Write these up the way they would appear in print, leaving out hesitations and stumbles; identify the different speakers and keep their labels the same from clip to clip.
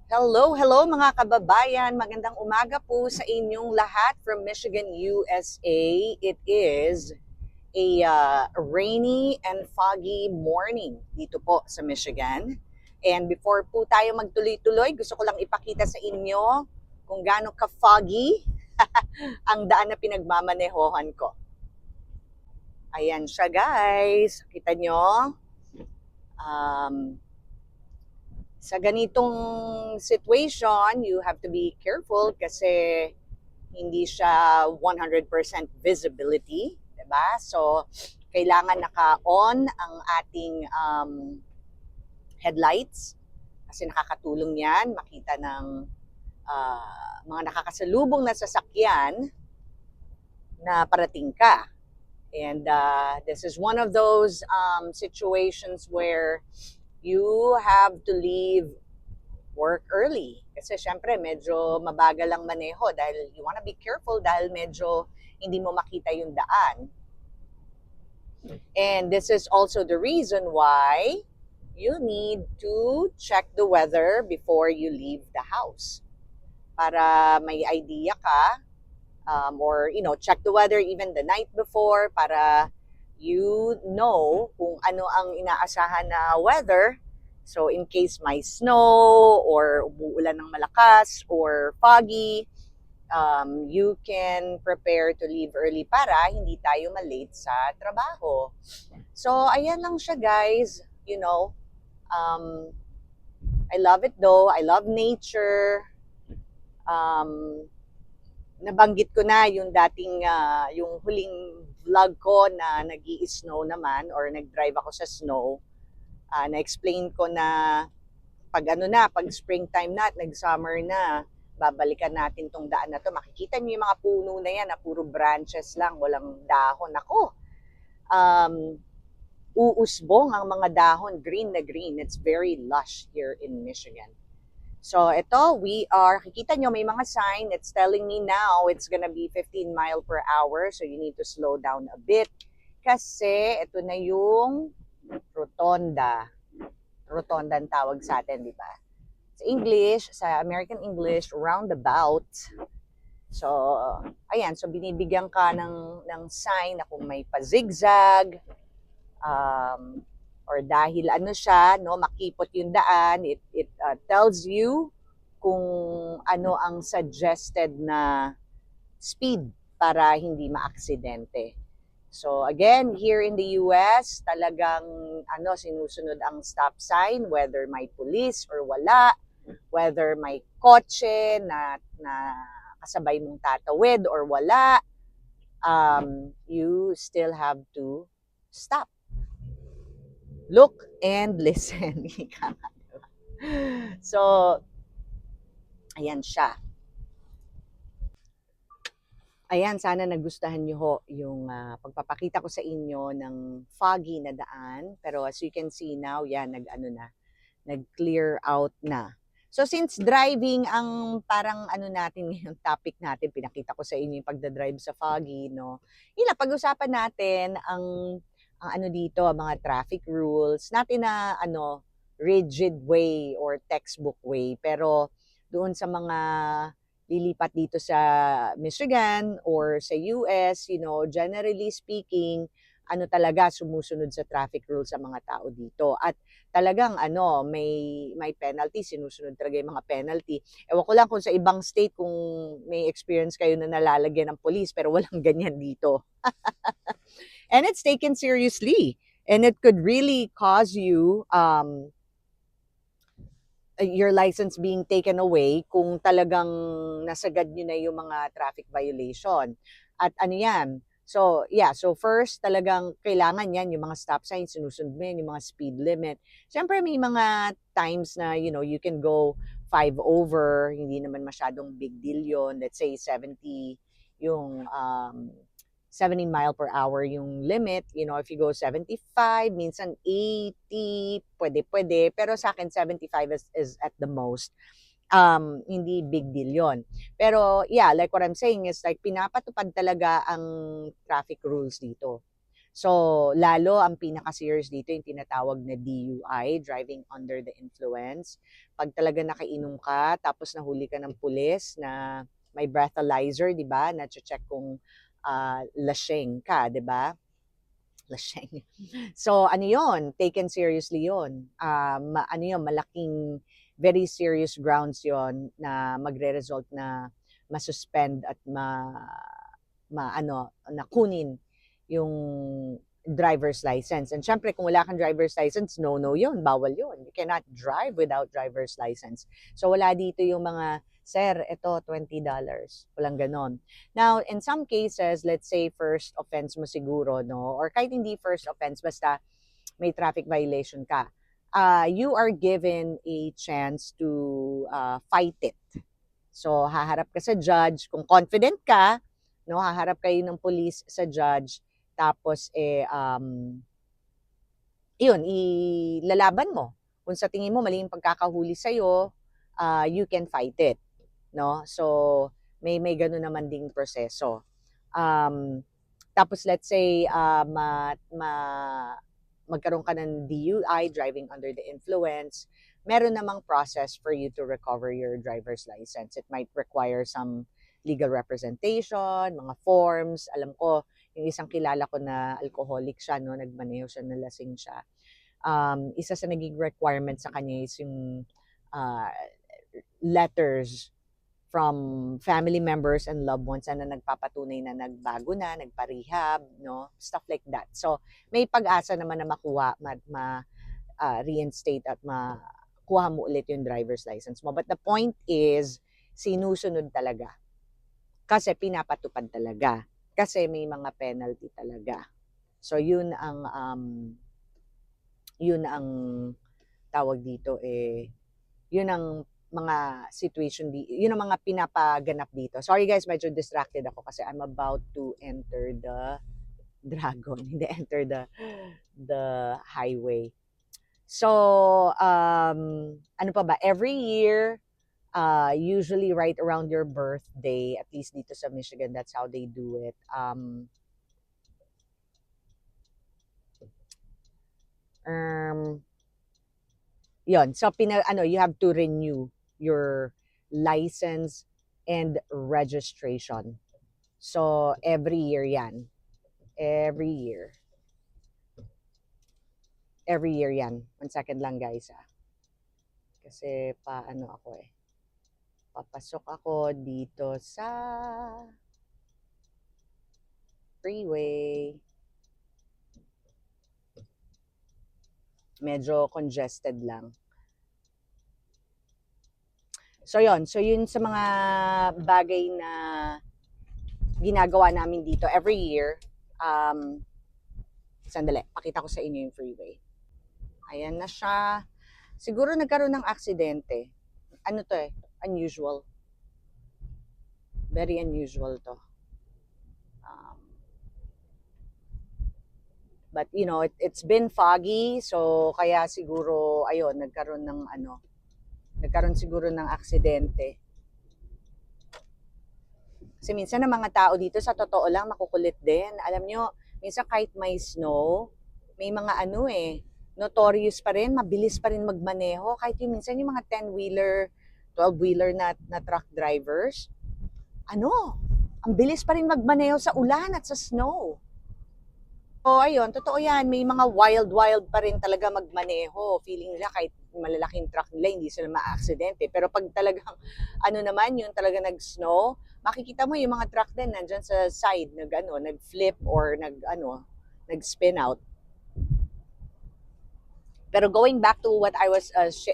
Speaker 1: Hello mga kababayan. Magandang umaga po sa inyong lahat from Michigan, USA. It is a rainy and foggy morning dito po sa Michigan. And before po tayo magtuloy-tuloy, gusto ko lang ipakita sa inyo kung gaano ka-foggy ang daan na pinagmamanehohan ko. Ayan siya guys. Kita nyo? Um, sa ganitong situation, you have to be careful kasi hindi siya 100% visibility, 'di ba? So kailangan naka-on ang ating headlights kasi nakakatulong 'yan makita ng mga nakakasalubong na sasakyan na parating ka. And this is one of those situations where you have to leave work early. Kasi syempre medyo mabagal ang maneho dahil you wanna be careful dahil medyo hindi mo makita yung daan. And this is also the reason why you need to check the weather before you leave the house. Para may idea ka, or check the weather even the night before para you know kung ano ang inaasahan na weather. So in case may snow or umuulan ng malakas or foggy, you can prepare to leave early para hindi tayo malate sa trabaho. So ayan lang siya guys, I love it though. I love nature. Nabanggit ko na yung dating, yung huling vlog ko na nag-i-snow naman or nag-drive ako sa snow. Na-explain ko na pag springtime na at nag-summer na, babalikan natin tong daan na to. Makikita niyo yung mga puno na yan na puro branches lang, walang dahon. Ako, uusbong ang mga dahon, green na green. It's very lush here in Michigan. So ito, kikita nyo may mga sign. It's telling me now it's gonna be 15 mile per hour. So you need to slow down a bit. Kasi ito na yung rotonda. Rotonda ang tawag sa atin, di ba? Sa English, sa American English, roundabout. So, ayan. So binibigyan ka ng sign na kung may pa-zigzag, or dahil makipot yung daan, it tells you kung ano ang suggested na speed para hindi maaksidente. So again, here in the US, talagang sinusunod ang stop sign, whether may police or wala, whether may kotse na kasabay mong tatawid or wala, you still have to stop. Look and listen. So, ayan siya. Ayan, sana nagustuhan niyo ho yung pagpapakita ko sa inyo ng foggy na daan. Pero as you can see now, yan, nag-clear out na. So since driving ang parang natin ngayon, topic natin, pinakita ko sa inyo yung pagdadrive sa foggy, no? Pag-usapan natin ang dito, mga traffic rules, natin na rigid way or textbook way. Pero doon sa mga lilipat dito sa Michigan or sa US, generally speaking, talaga sumusunod sa traffic rules sa mga tao dito. At talagang may penalty, sinusunod talaga yung mga penalty. Ewan ko lang kung sa ibang state kung may experience kayo na nalalagyan ng police pero walang ganyan dito. And it's taken seriously. And it could really cause you your license being taken away kung talagang nasagad nyo na yung mga traffic violation. At yan? So, yeah. So, first, talagang kailangan yan, yung mga stop signs, sinusunod mo yan, yung mga speed limit. Siyempre, may mga times na, you can go 5 over, hindi naman masyadong big deal yun. Let's say 70 yung 70 mile per hour yung limit. If you go 75, minsan 80, pwede. Pero sa akin, 75 is at the most. Hindi big deal yon. Pero yeah, like what I'm saying is like pinapatupad talaga ang traffic rules dito. So, lalo ang pinaka-serious dito yung tinatawag na DUI, driving under the influence. Pag talaga nakainom ka, tapos nahuli ka ng pulis na may breathalyzer, di ba? Na-check kung lasing ka, di ba? Lasing. So, ano yon? Taken seriously yon. Ano yon? Malaking, very serious grounds yon na magre-result na masuspend at nakunin yung driver's license. And syempre, kung wala kang driver's license, no yun, bawal yun. You cannot drive without driver's license. So wala dito yung mga, sir, ito, $20. Walang ganon. Now, in some cases, let's say first offense mo siguro, no? Or kahit hindi first offense, basta may traffic violation ka. You are given a chance to fight it. So, haharap ka sa judge. Kung confident ka, no, haharap kayo ng police sa judge. Tapos, yun, ilalaban mo. Kung sa tingin mo mali yung pagkakahuli sa'yo, you can fight it. No? So, may ganun naman ding proseso. Tapos, let's say, magkaroon ka ng DUI, driving under the influence, meron namang process for you to recover your driver's license. It might require some legal representation, mga forms. Alam ko, yung isang kilala ko na alcoholic siya, no, nagmaneho siya, nalasing siya. Isa sa naging requirement sa kanya is yung letters from family members and loved ones na nagpapatunay na nagbago na, nagpa-rehab, no? Stuff like that. So, may pag-asa naman na makuha, reinstate at makuha mo ulit yung driver's license mo. But the point is, sinusunod talaga. Kasi pinapatupad talaga. Kasi may mga penalty talaga. So, yun ang tawag dito yun ang mga situation yun ang mga pinapaganap dito. Sorry guys, medyo distracted ako kasi I'm about to enter the dragon, hindi enter the highway. So, ano pa ba? Every year, usually right around your birthday, at least dito sa Michigan, that's how they do it. Yun. So, you have to renew your license and registration. So, every year yan. Every year. Every year yan. 1 second lang guys Kasi ako papasok ako dito sa freeway. Medyo congested lang. So yun sa mga bagay na ginagawa namin dito every year. Sandali, pakita ko sa inyo yung freeway. Ayan na siya. Siguro nagkaroon ng aksidente. Ano to unusual. Very unusual to. But you know, it's been foggy, so kaya siguro ayun, nagkaroon siguro ng aksidente. Kasi minsan ang mga tao dito sa totoo lang makukulit din. Alam nyo, minsan kahit may snow, may mga notorious pa rin, mabilis pa rin magmaneho. Kahit yung minsan yung mga 10-wheeler, 12-wheeler na truck drivers, ang bilis pa rin magmaneho sa ulan at sa snow. So, ayun, totoo yan. May mga wild pa rin talaga magmaneho. Feeling nila kahit malalaking truck nila, hindi sila ma-aksidente. Pero pag talagang, naman, yung talaga nag-snow, makikita mo yung mga truck din nandyan sa side, nag-flip or nag-spin out. Pero going back to what I was saying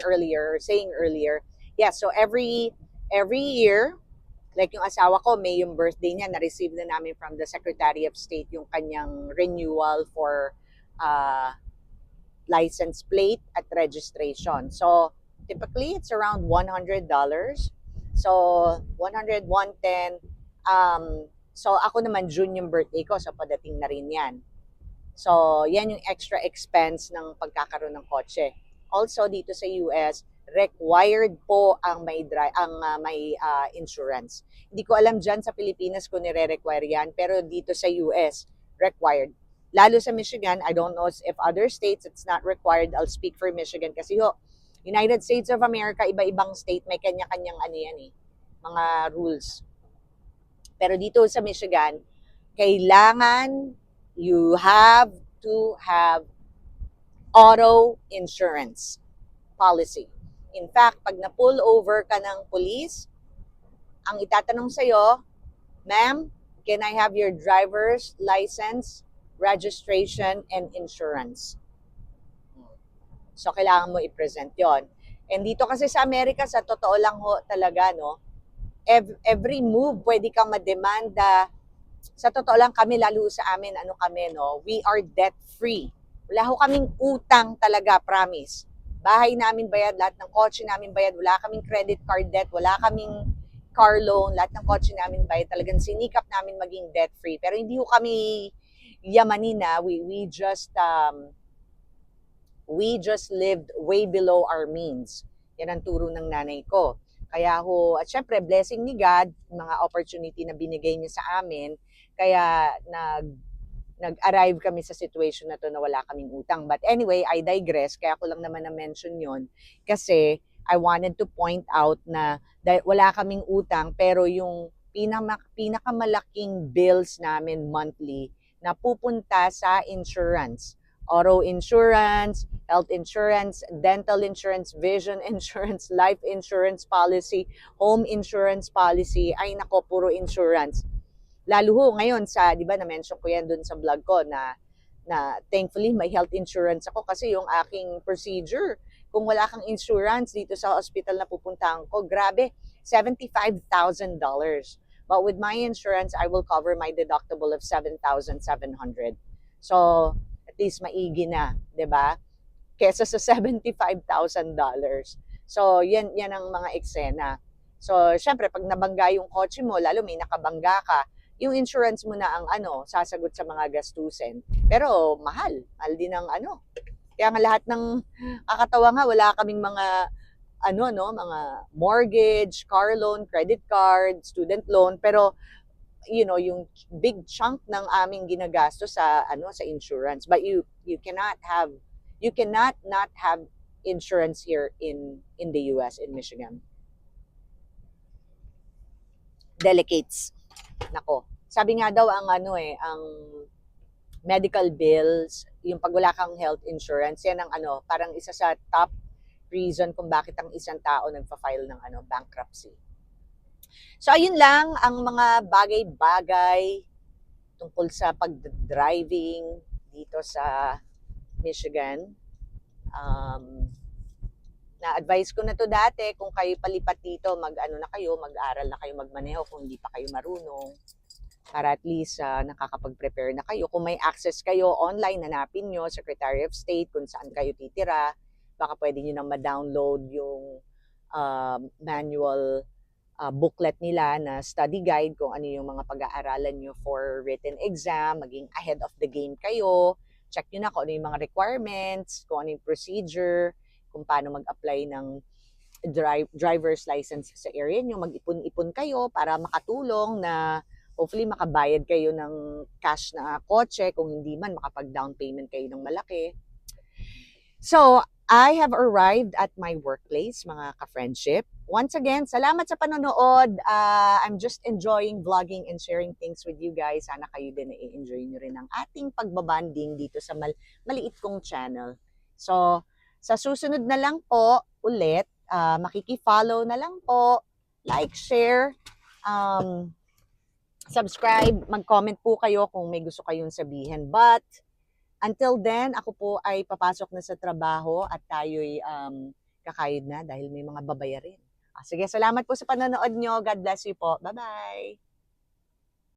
Speaker 1: earlier, yeah, so every year, like yung asawa ko, May yung birthday niya, na-receive na namin from the Secretary of State yung kanyang renewal for license plate at registration. So, typically, it's around $100. So, 100, 110. So, ako naman, June yung birthday ko, so padating na rin yan. So, yan yung extra expense ng pagkakaroon ng kotse. Also, dito sa US, required po ang may insurance. Hindi ko alam dyan sa Pilipinas kung nire-require yan, pero dito sa US, required. Lalo sa Michigan, I don't know if other states it's not required. I'll speak for Michigan kasi United States of America, iba-ibang state may kanya-kanyang ano yan mga rules. Pero dito sa Michigan, kailangan you have to have auto insurance policy. In fact, pag na-pull over ka ng police, ang itatanong sa'yo, ma'am, can I have your driver's license, registration, and insurance? So, kailangan mo i-present yon. And dito kasi sa Amerika, sa totoo lang ho talaga, no, every move, pwede kang mademanda. Sa totoo lang kami, lalo sa amin, we are debt-free. Wala ho kaming utang talaga, promise. Bahay namin bayad, lahat ng kotse namin bayad, wala kaming credit card debt, wala kaming car loan, lahat ng kotse namin bayad. Talagang sinikap namin maging debt-free. Pero hindi ho kami yamanin na. We just lived way below our means. Yan ang turo ng nanay ko. Kaya at syempre, blessing ni God, mga opportunity na binigay niya sa amin, kaya nag-arrive kami sa situation na to na wala kaming utang. But anyway, I digress. Kaya ko lang naman na-mention yon kasi I wanted to point out na wala kaming utang pero yung pinakamalaking bills namin monthly na pupunta sa insurance. Auto insurance, health insurance, dental insurance, vision insurance, life insurance policy, home insurance policy. Ay nako, puro insurance. Lalo ho ngayon di ba na-mention ko yan dun sa vlog ko na thankfully may health insurance ako kasi yung aking procedure, kung wala kang insurance dito sa hospital na pupuntahan ko, grabe, $75,000. But with my insurance, I will cover my deductible of $7,700. So, at least maigi na, 'di ba? Kesa sa $75,000. So, yan ang mga eksena. So, syempre pag nabangga yung kotse mo, lalo may nakabangga ka, yung insurance mo na ang sasagot sa mga gastusin. Pero mahal din ang Kaya nga lahat ng kakatawa nga, wala kaming mga mga mortgage, car loan, credit card, student loan, pero yung big chunk ng aming ginagastos sa insurance. But you cannot not have insurance here in the US, in Michigan. Delicates. Nako. Sabi nga daw ang medical bills, yung pag wala kang health insurance, yan ang parang isa sa top reason kung bakit ang isang tao nagfa-file ng bankruptcy. So ayun lang ang mga bagay-bagay tungkol sa pag-driving dito sa Michigan. Na-advise ko na to dati, kung kayo palipat dito, mag-aral na kayo magmaneho kung hindi pa kayo marunong. Para at least nakakapag-prepare na kayo. Kung may access kayo online, hanapin nyo, Secretary of State, kung saan kayo titira. Baka pwede nyo nang ma-download yung manual booklet nila na study guide kung ano yung mga pag-aaralan nyo for written exam, maging ahead of the game kayo. Check nyo na kung ano yung mga requirements, kung ano yung procedure, kung paano mag-apply ng driver's license sa area nyo. Mag-ipon-ipon kayo para makatulong na hopefully makabayad kayo ng cash na kotse, kung hindi man makapag-down payment kayo ng malaki. So, I have arrived at my workplace, mga ka-friendship. Once again, salamat sa panonood. I'm just enjoying vlogging and sharing things with you guys. Sana kayo din na-enjoy nyo rin ang ating pagbabanding dito sa maliit kong channel. So, sa susunod na lang po ulit, makiki-follow na lang po, like, share, subscribe, mag-comment po kayo kung may gusto kayong sabihin. But until then, ako po ay papasok na sa trabaho at tayo'y kakayod na dahil may mga babayarin. Sige, salamat po sa panonood nyo. God bless you po. Bye-bye!